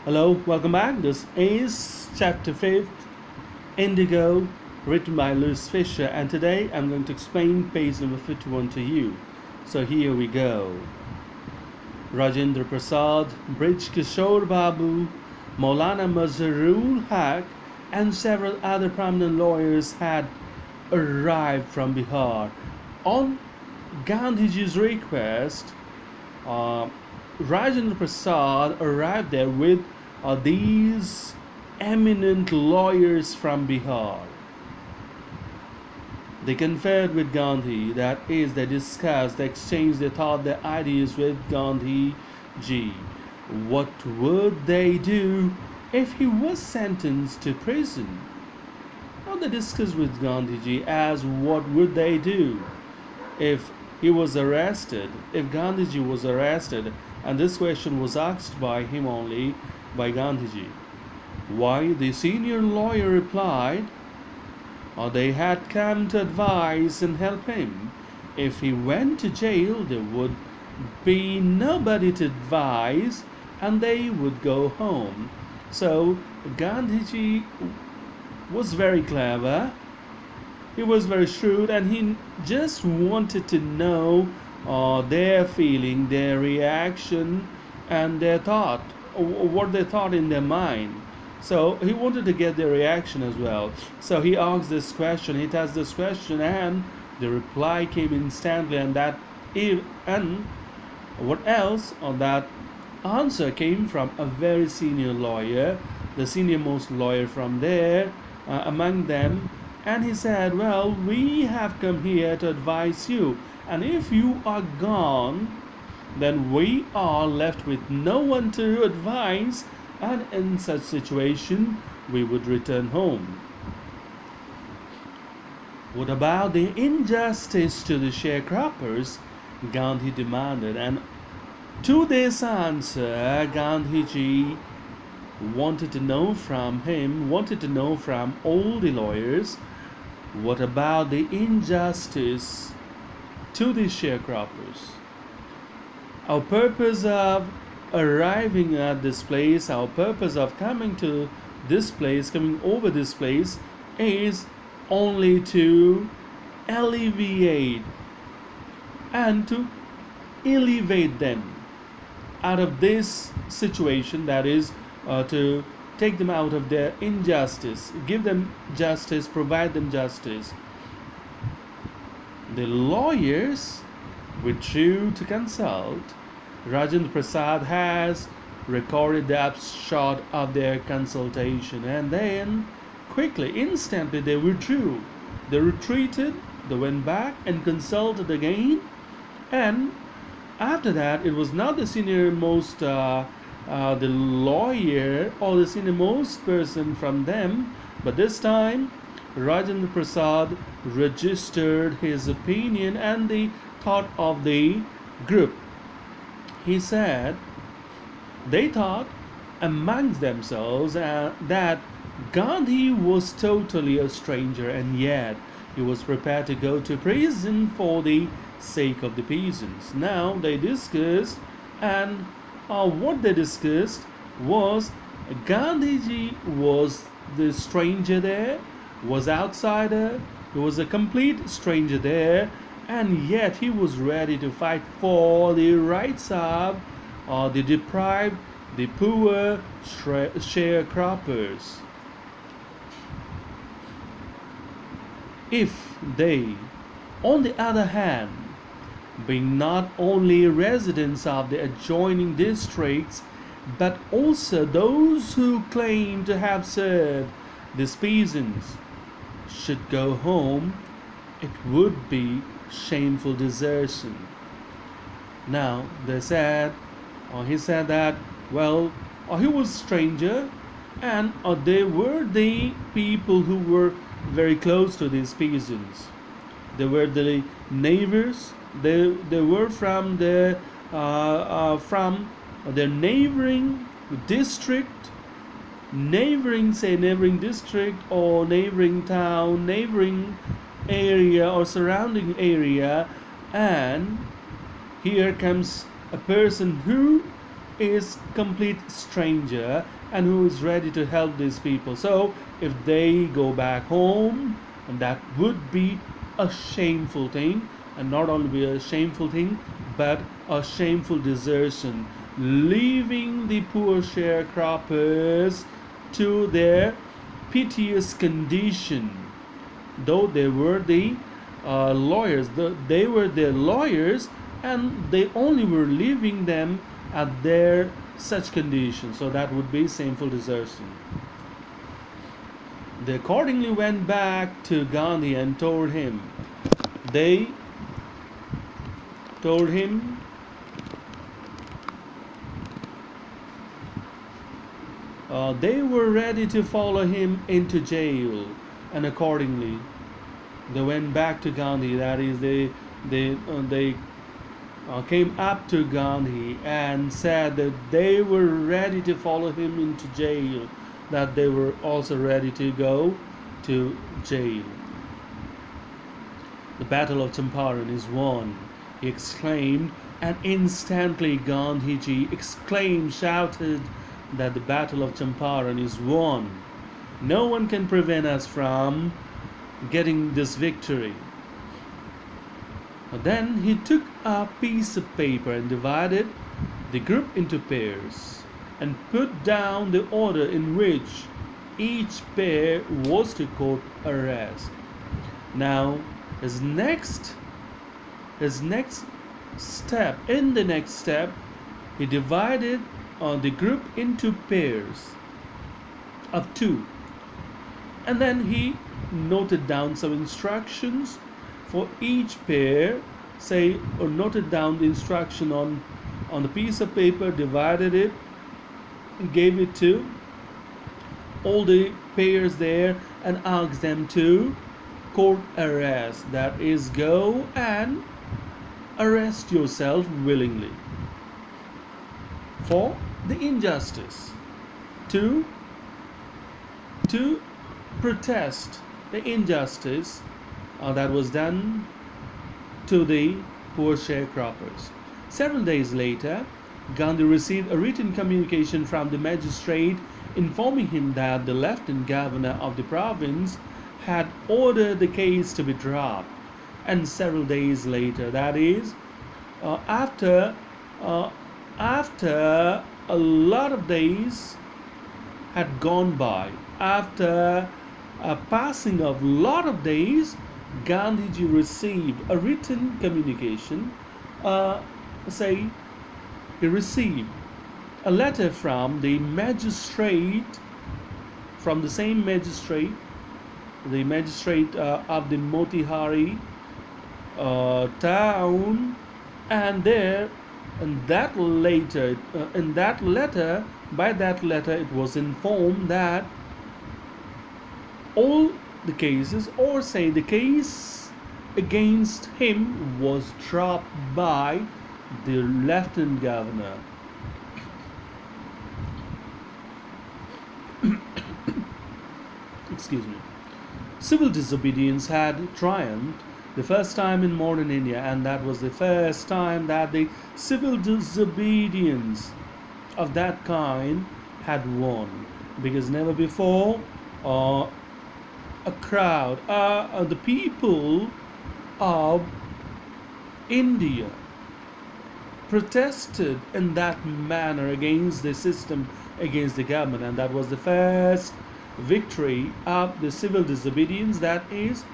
Hello, welcome back. This is chapter 5, Indigo, written by Louis Fisher, and today I'm going to explain page number 51 to you. So here we go. Rajendra Prasad, Brij Kishore Babu, Maulana Mazharul Haq, and several other prominent lawyers had arrived from Bihar. On Gandhiji's request, Rajendra Prasad arrived there with these eminent lawyers from Bihar. They conferred with Gandhi, that is, they discussed, they exchanged their thoughts, their ideas with Gandhi ji. What would they do if he was sentenced to prison? Now they discussed with Gandhi ji as what would they do if he was arrested, if Gandhiji was arrested, and this question was asked by him only, by Gandhiji. Why, the senior lawyer replied, they had come to advise and help him. If he went to jail, there would be nobody to advise, and they would go home. So Gandhiji was very clever. He was very shrewd, and he just wanted to know their feeling, their reaction, and their thought, what they thought in their mind. So he wanted to get their reaction as well. So he asked this question, he asked this question, and the reply came instantly. And what else? That answer came from a very senior lawyer, the senior most lawyer from there, among them. And he said, well, we have come here to advise you, and if you are gone, then we are left with no one to advise, and in such situation we would return home. What about the injustice to the sharecroppers? Gandhi demanded, and to this answer Gandhiji wanted to know from all the lawyers, what about the injustice to the sharecroppers? Our purpose of arriving at this place, our purpose of coming to this place, coming over this place, is only to alleviate and to elevate them out of this situation, that is, to take them out of their injustice, give them justice, provide them justice. The lawyers withdrew to consult. Rajendra Prasad has recorded the upshot of their consultation, and then quickly, instantly, they withdrew. They retreated, they went back and consulted again, and after that, it was not the senior most the lawyer or the senior most person from them, but this time Rajendra Prasad registered his opinion and the thought of the group. He said they thought amongst themselves that Gandhi was totally a stranger, and yet he was prepared to go to prison for the sake of the peasants. Now they discussed, and what they discussed was Gandhiji was the stranger there, was outsider, he was a complete stranger there, and yet he was ready to fight for the rights of the deprived, the poor sharecroppers. If they, on the other hand, being not only residents of the adjoining districts, but also those who claim to have served these peasants, should go home, it would be shameful desertion. Now they said, he said that, well, he was a stranger, and they were the people who were very close to these peasants. They were the neighbors. They were from their neighboring district, neighboring district, or neighboring town, neighboring area, or surrounding area. And here comes a person who is complete stranger and who is ready to help these people. So if they go back home, and that would be a shameful thing, and not only be a shameful thing, but a shameful desertion, leaving the poor sharecroppers to their piteous condition. Though they were the lawyers, they were their lawyers, and they only were leaving them at their such condition. So that would be shameful desertion. They accordingly went back to Gandhi and told him. They told him they were ready to follow him into jail, and accordingly they went back to Gandhi. That is, they came up to Gandhi and said that they were ready to follow him into jail, that they were also ready to go to jail. The Battle of Champaran is won, he exclaimed, and instantly Gandhiji shouted that the Battle of Champaran is won. No one can prevent us from getting this victory. Then he took a piece of paper and divided the group into pairs and put down the order in which each pair was to court arrest. Now his next step, he divided the group into pairs of two, and then he noted down some instructions for each pair, say, or noted down the instruction on the piece of paper, divided it, gave it to all the pairs there, and asked them to court arrest, that is, go and arrest yourself willingly for the injustice, to protest the injustice that was done to the poor sharecroppers. Several days later, Gandhi received a written communication from the magistrate informing him that the lieutenant governor of the province had ordered the case to be dropped. And several days later, that is, after a lot of days had gone by, after a passing of a lot of days, Gandhiji received a written communication. He received a letter from the magistrate, from the same magistrate, the magistrate of the Motihari town, and there, by that letter, it was informed that all the cases, or say the case against him, was dropped by the lieutenant governor. Excuse me. Civil disobedience had triumphed the first time in modern India, and that was the first time that the civil disobedience of that kind had won, because never before a crowd, the people of India protested in that manner against the system, against the government, and that was the first victory of the civil disobedience, that is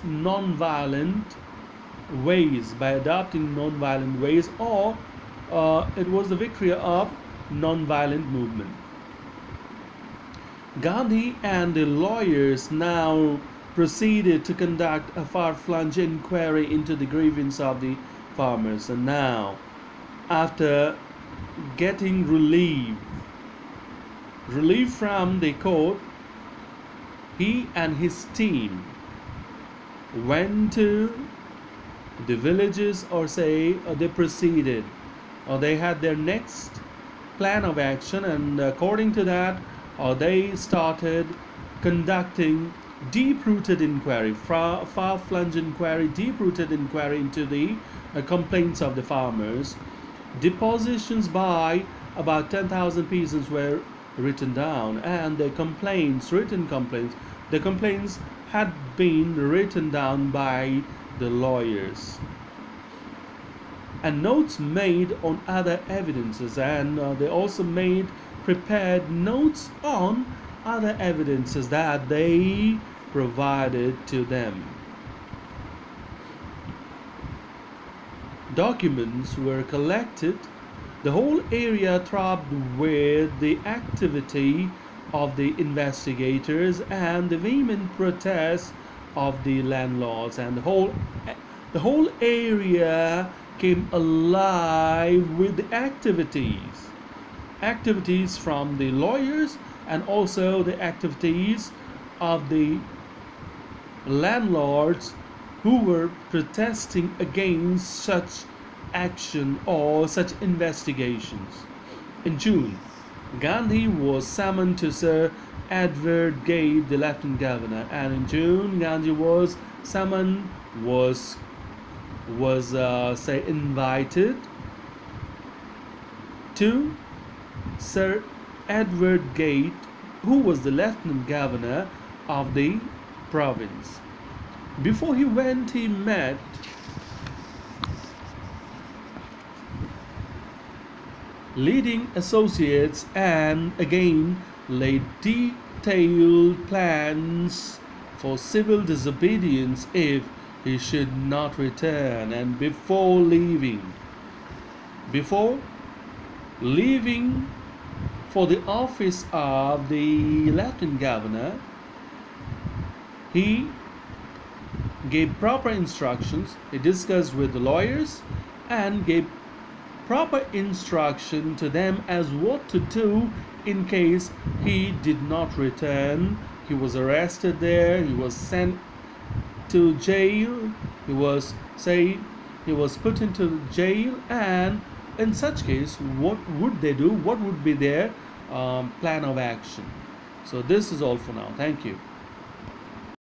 non-violent ways, by adopting non-violent ways, or it was the victory of non-violent movement. Gandhi and the lawyers now proceeded to conduct a far-flung inquiry into the grievance of the farmers, and now, after getting relief from the court, he and his team went to the villages, or say they proceeded, or they had their next plan of action, and according to that, they started conducting deep-rooted inquiry, far-flung inquiry, deep-rooted inquiry into the complaints of the farmers. Depositions by about 10,000 persons were written down, and the complaints had been written down by the lawyers, and notes made on other evidences, and they also prepared notes on other evidences that they provided to them. Documents were collected. The whole area throbbed with the activity of the investigators and the vehement protests of the landlords, and the whole area came alive with the activities from the lawyers, and also the activities of the landlords who were protesting against such action or such investigations. In June, Gandhi was summoned to Sir Edward Gate, the Lieutenant Governor, and in June Gandhi was summoned, invited to Sir Edward Gate, who was the Lieutenant Governor of the province. Before he went, he met leading associates and again laid detailed plans for civil disobedience if he should not return. And before leaving for the office of the Lieutenant Governor, he gave proper instructions. He discussed with the lawyers and gave proper instruction to them as what to do in case he did not return. He was arrested there. He was sent to jail. He was put into jail, and in such case, what would they do? What would be their plan of action? So this is all for now. Thank you.